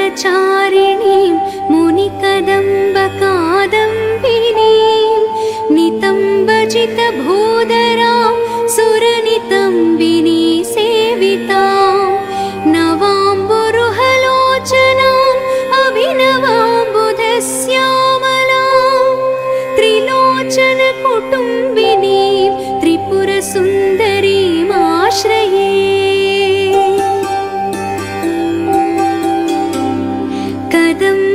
वनचारिणीं मुनिकदम्बकादम्बिनीं नितम्बजितभूधरां सुरनितम्बिनी सेवितां नवाम्बुरुहलोचनाम् अभिनवाम्बुधश्यामलां त्रिलोचनकुटुम्बिनीं त्रिपुरसुन्दरीमाश्रये। कदम्बवनवासिनीं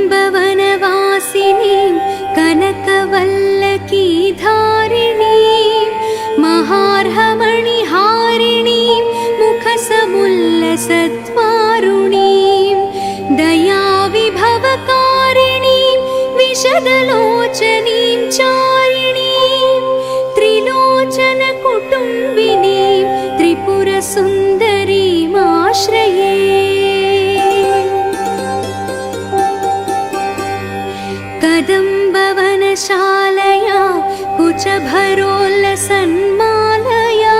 कनकवल्लकीधारिणीं महार्हमणिहारिणीं मुखसमुल्लसद्वारुणीं दयाविभवकारिणीं विशदलोचनीं चारिणीं त्रिलोचनकुटुम्बिनीं त्रिपुरसुन्दरीमाश्रये। कदम्बवनशालया कुचभरोल्लसन्मालया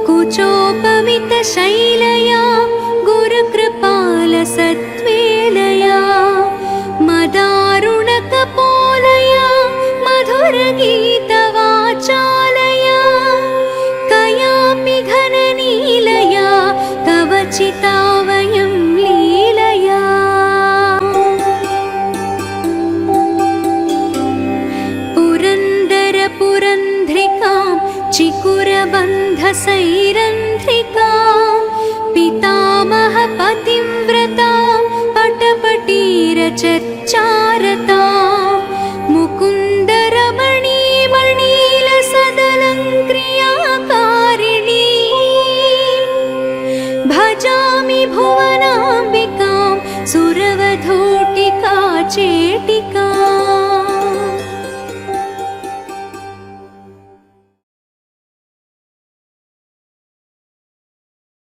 कुचोपमितशैलया गुरुकृपालसत्वेलया मदारुणकपोलया मधुरगीतवाचालया कयापि घननीलया कवचिता वयं लीलया। पुरन्ध्रिकां चिकुरबन्धसैरन्ध्रिकां पितामहपतिव्रतां पटपटीरचच्चारतां मुकुन्दरमणीमणीलसदलङ्क्रियाकारिणी भजामि भुवनाम्बिकां सुरवधू